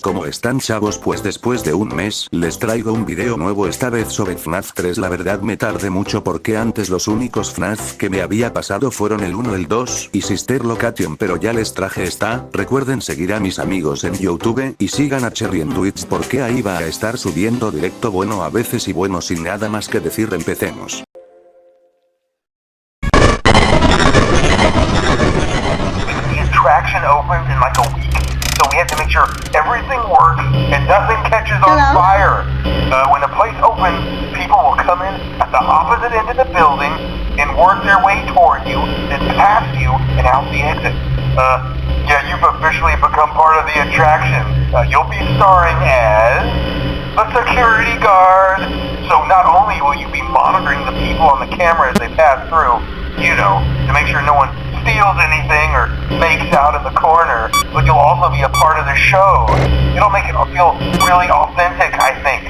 ¿cómo están, chavos? Pues después de un mes, les traigo un video nuevo, esta vez sobre Fnaf 3. La verdad me tardé mucho porque antes los únicos Fnaf que me había pasado fueron el 1, el 2 y Sister Location, pero ya les traje esta. Recuerden seguir a mis amigos en YouTube y sigan a Cherry en Twitch porque ahí va a estar subiendo directo bueno a veces y bueno. Sin nada más que decir, empecemos. Attraction opens in like a week, so we have to make sure everything works and nothing catches on fire. When the place opens, people will come in at the opposite end of the building and work their way toward you, then past you, and out the exit. Yeah, you've officially become part of the attraction. You'll be starring as a security guard. So not only will you be monitoring the people on the camera as they pass through, you know, to make sure no one steals anything or makes out in the corner, but you'll also be a part of the show. It'll make it feel really authentic, I think.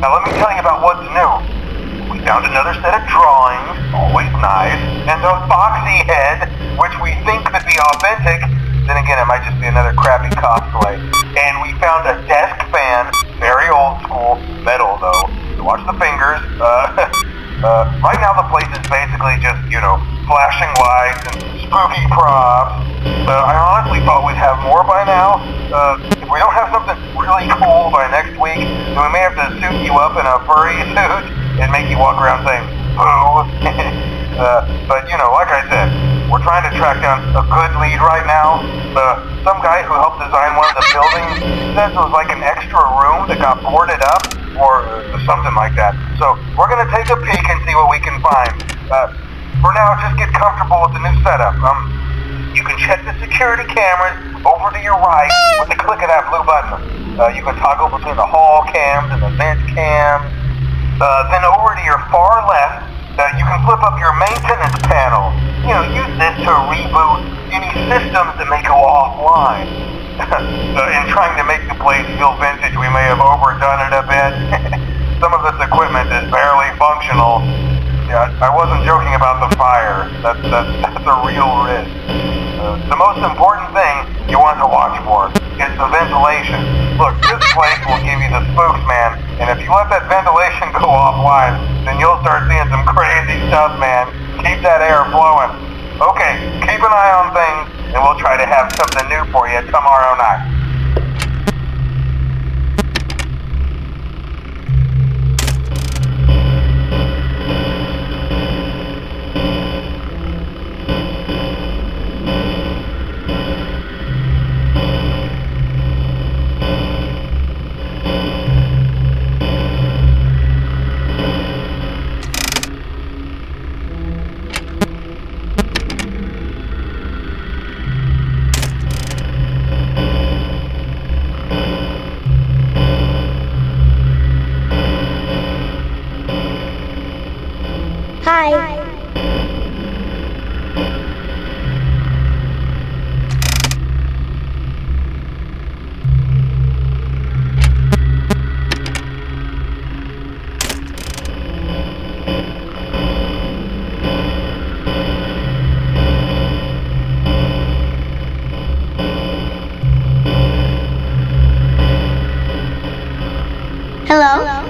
Now let me tell you about what's new. We found another set of drawings, always nice, and a foxy head, which we think could be authentic. Then again, it might just be another crappy cosplay. And we found a desk fan, very old school, metal though. So watch the fingers. Right now the place is basically just, you know, flashing lights and spooky props. I honestly thought we'd have more by now. If we don't have something really cool by next week, then we may have to suit you up in a furry suit and make you walk around saying, boo. But, you know, like I said, we're trying to track down a good lead right now. Some guy who helped design one of the buildings says it was like an extra room that got boarded up, or something like that. So we're gonna take a peek and see what we can find. For now, just get comfortable with the new setup. You can check the security cameras over to your right with the click of that blue button. You can toggle between the hall cams and the vent cams. Then over to your far left, you can flip up your maintenance panel. You know, use this to reboot any systems that may go offline. In trying to make the place feel vintage, we may have overdone it a bit. Some of this equipment is barely functional. Yeah, I wasn't joking about the fire. That's a real risk. The most important thing you want to watch for is the ventilation. Look, this place will give you the spooks, man. And if you let that ventilation go offline, then you'll start seeing some crazy stuff, man. Keep that air flowing. Okay, keep an eye on things, and we'll try to have something new for you tomorrow night. Hi. Hello?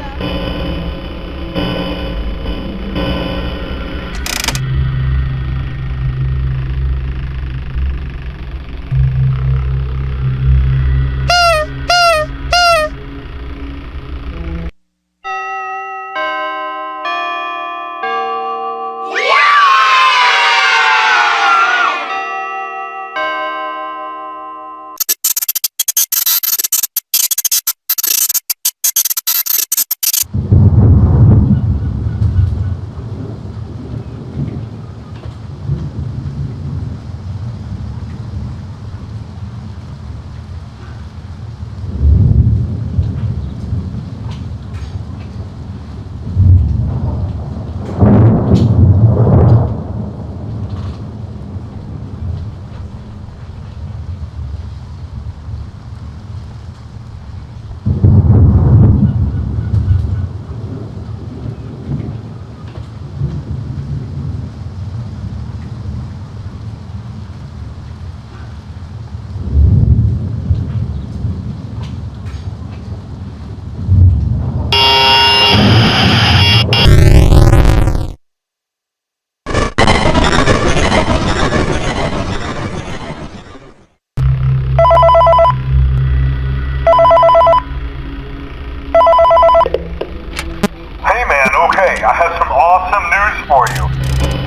Okay, I have some awesome news for you.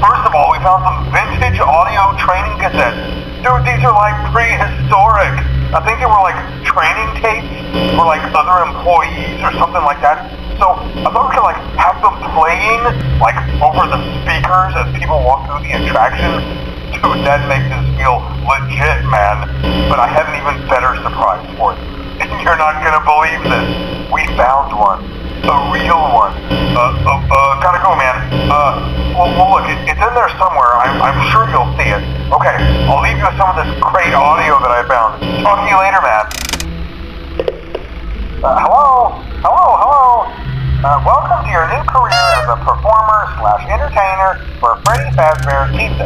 First of all, we found some vintage audio training cassettes. Dude, these are like prehistoric. I think they were like training tapes for like other employees or something like that. So I thought we could like have them playing like over the speakers as people walk through the attraction. Dude, that makes us feel legit, man. But I have an even better surprise for you. You're not gonna believe this. We found one. A real one. Gotta go, man. Well, look, it's in there somewhere. I'm sure you'll see it. Okay, I'll leave you with some of this great audio that I found. Talk to you later, man. Hello? Welcome to your new career as a performer/entertainer for Freddy Fazbear's Pizza.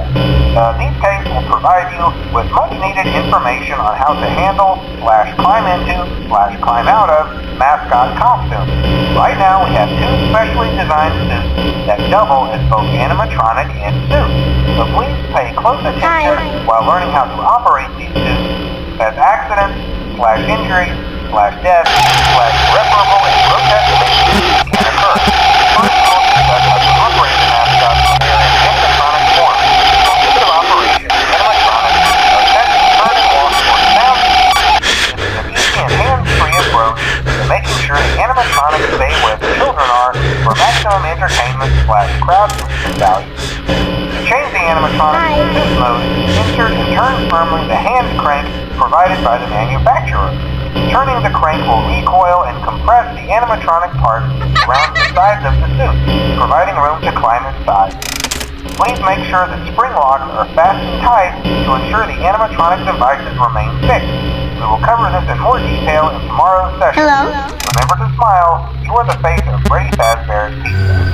These tapes will provide you with much-needed information on how to handle/climb into/climb out of mascot costumes. Right now, we have two specially designed suits that double as both animatronic and suit. So please pay close attention while learning how to operate these suits, as accidents/injury/death/irreparable and grotesque injuries can occur. First, we'll discuss how to operate the mascot when they are in animatronic form. For ease of operation, animatronics are set to turn and walk toward sound. This is an easy and hands-free approach to making sure the animatronics stay where the children are for maximum entertainment/crowd pleasing value. To change the animatronic to suit mode, insert and turn firmly the hand crank provided by the manufacturer. Turning the crank will recoil and compress the animatronic parts around the sides of the suit, providing room to climb inside. Please make sure the spring locks are fastened tight to ensure the animatronic devices remain fixed. We will cover this in more detail in tomorrow's session. Hello? Remember to smile. You are the face of Freddy Fazbear's Pizza.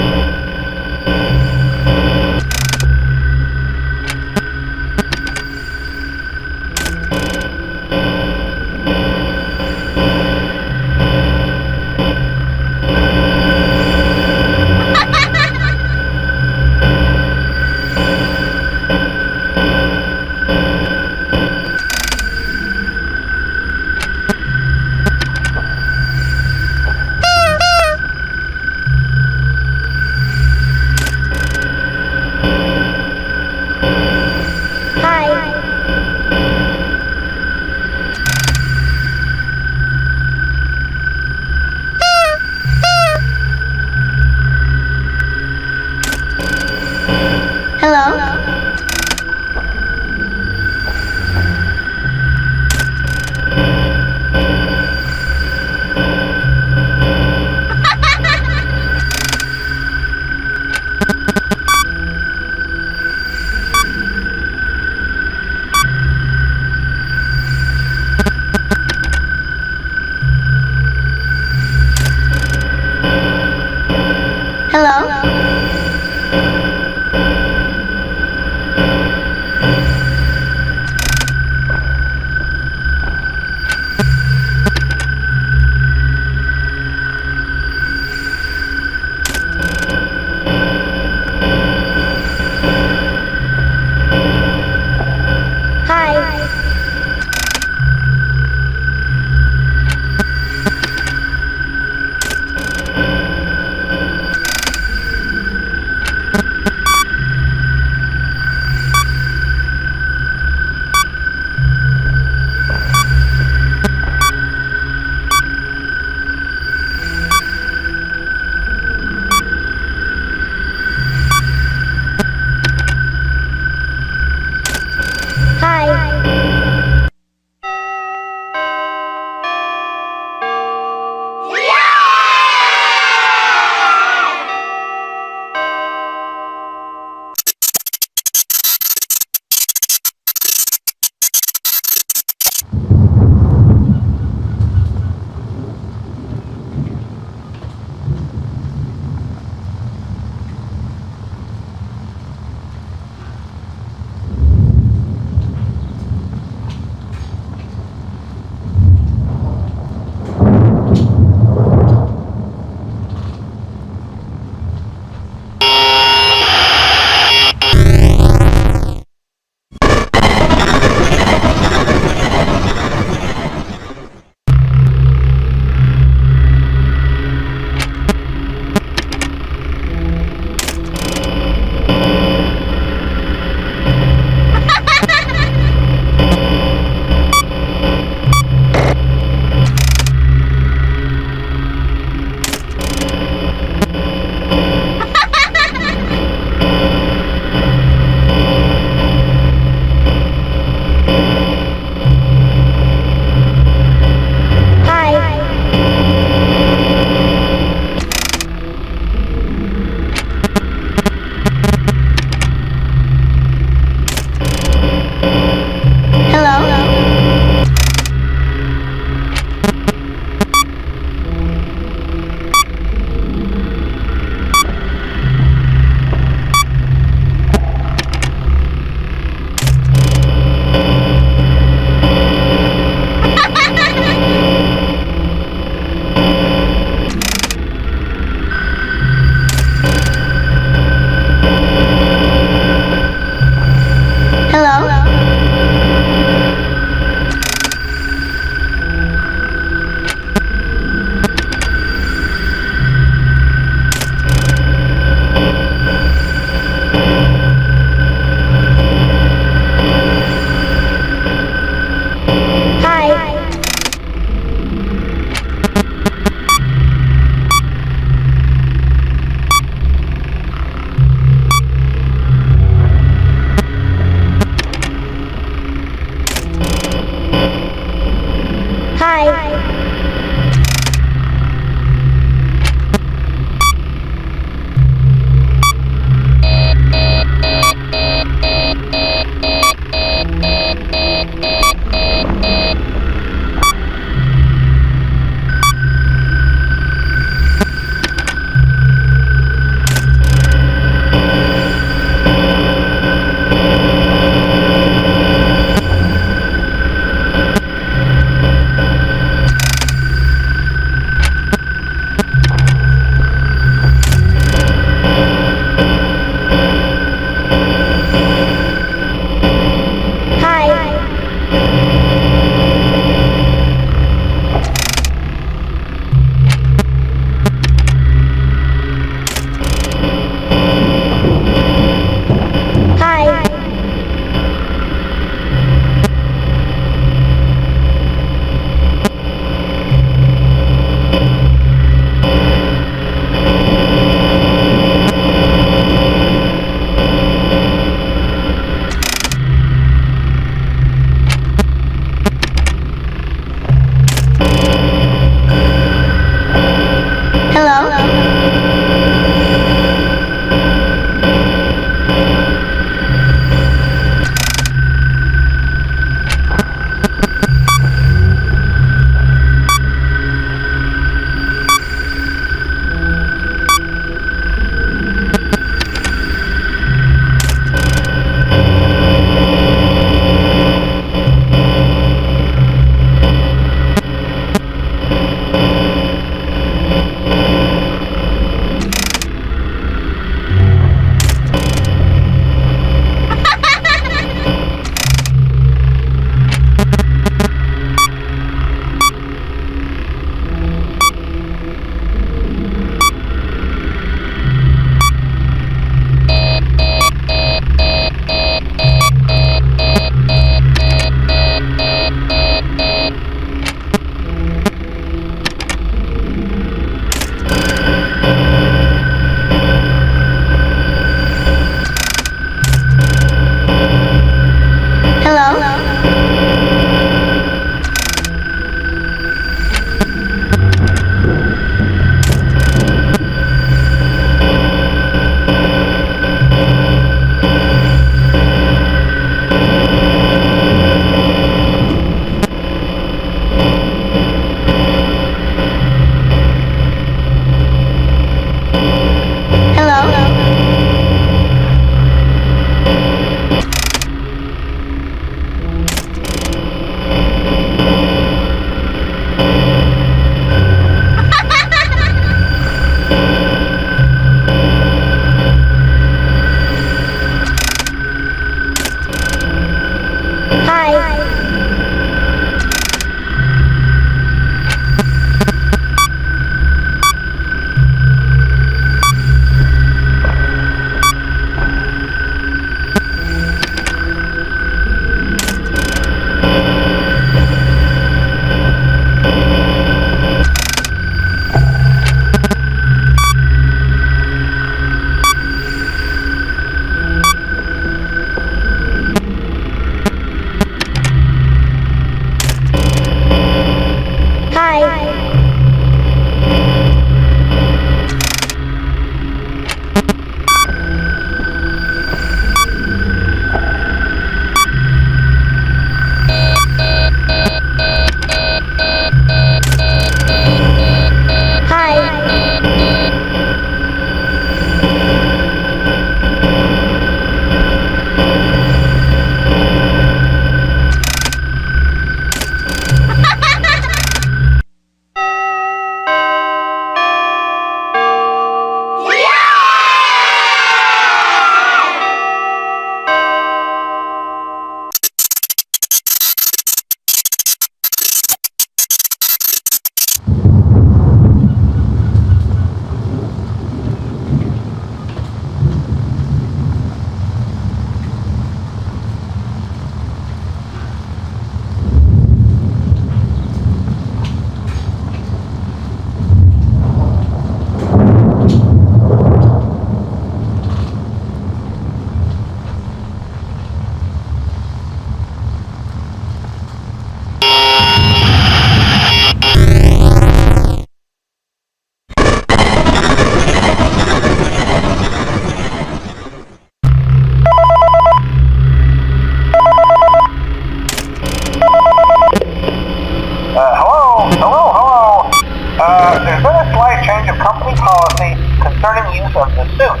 a change of company policy concerning use of the suit.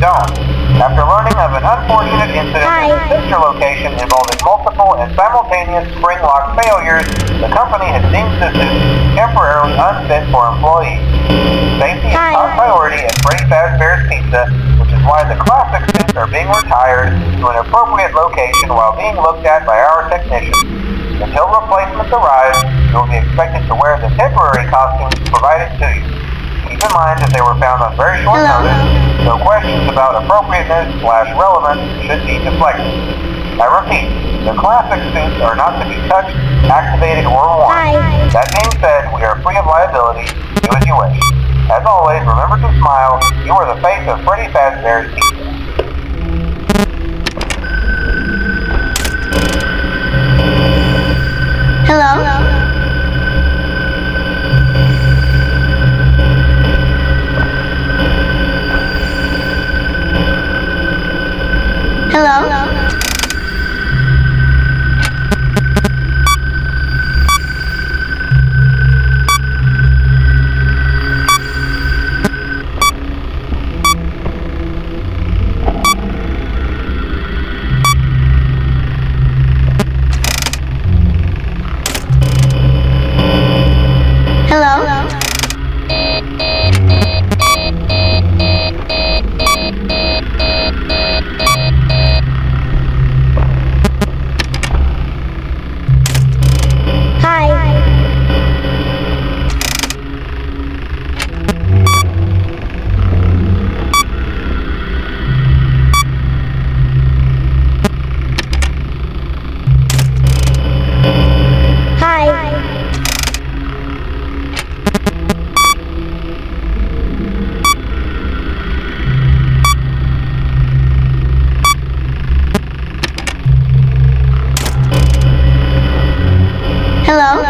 Don't. After learning of an unfortunate incident at the sister location involving multiple and simultaneous spring lock failures, the company has deemed the suit temporarily unfit for employees. Safety is top priority at Freddy Fazbear's Pizza, which is why the classic suits are being retired to an appropriate location while being looked at by our technicians. Until replacements arrive, you will be expected to wear the temporary costumes provided to you. Keep in mind that they were found on very short notice, so questions about appropriateness/relevance should be deflected. I repeat, the classic suits are not to be touched, activated, or worn. That being said, we are free of liability. Do as you wish. As always, remember to smile. You are the face of Freddy Fazbear's Pizza. Hello? Hello? Hello? Hello?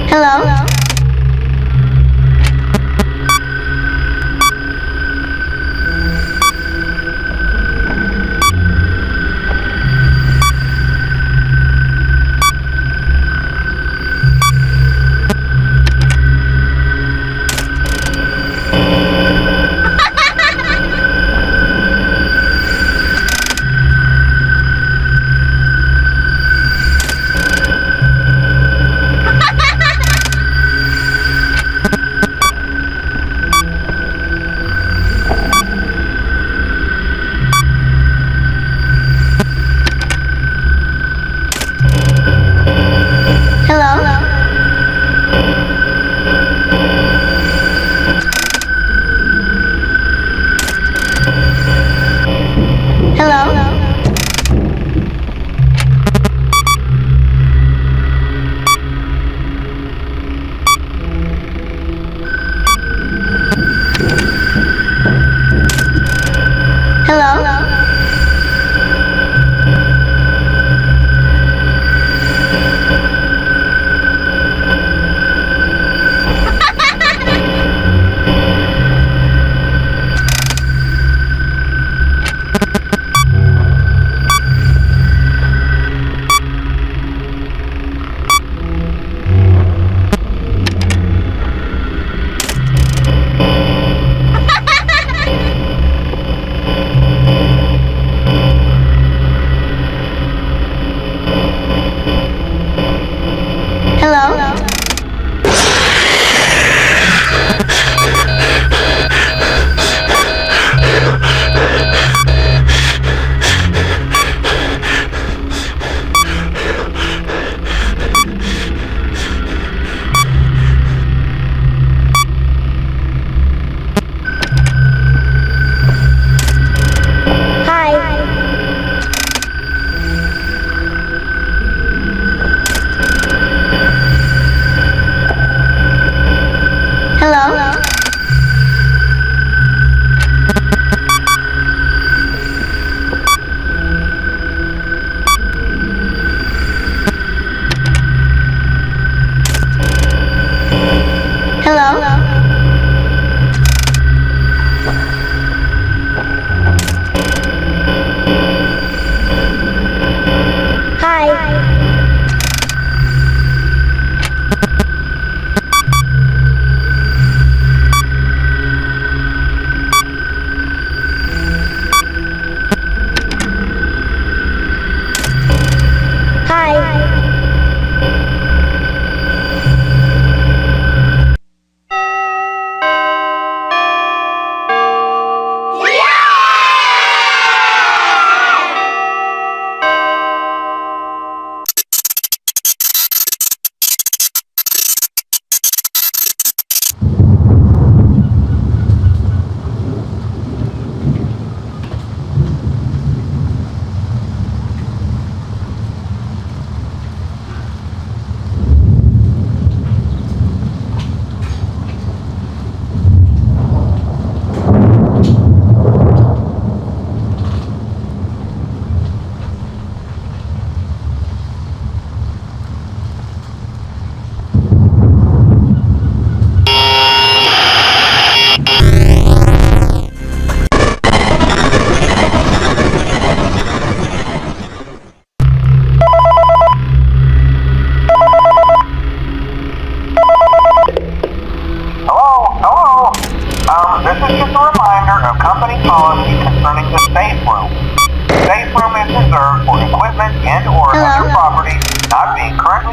Hello?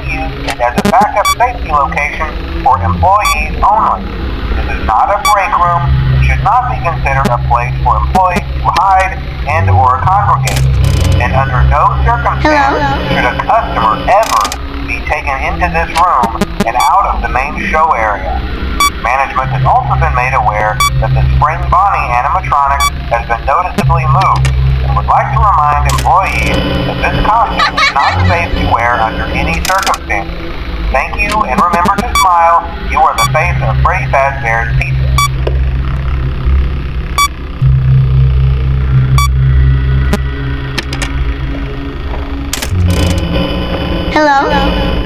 use it as a backup safety location for employees only. This is not a break room and should not be considered a place for employees to hide and or congregate. And under no circumstance should a customer ever be taken into this room and out of the main show area. Management has also been made aware that the Spring Bonnie animatronic has been noticeably moved and would like to remind employees that this costume is not safe to wear under any circumstances. Thank you, and remember to smile. You are the face of Freddy Fazbear's Pizza. Hello?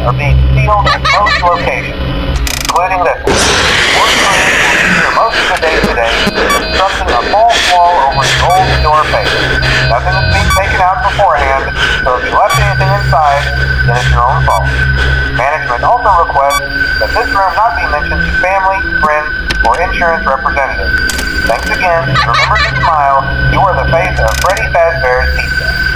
are being sealed at most locations, including this one. Workers will be here most of the day today, constructing a false wall over the old store face. Nothing is being taken out beforehand, so if you left anything inside, then it's your own fault. Management also requests that this room not be mentioned to family, friends, or insurance representatives. Thanks again. Remember to smile. You are the face of Freddy Fazbear's Pizza.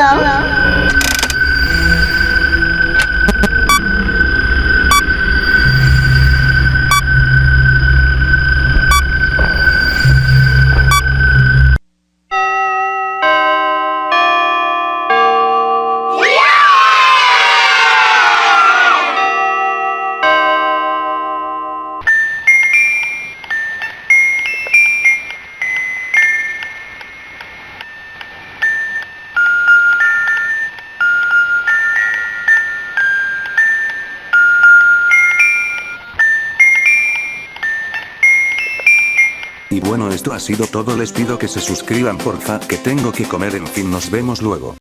Hello? Y bueno, esto ha sido todo, les pido que se suscriban porfa, que tengo que comer, en fin, nos vemos luego.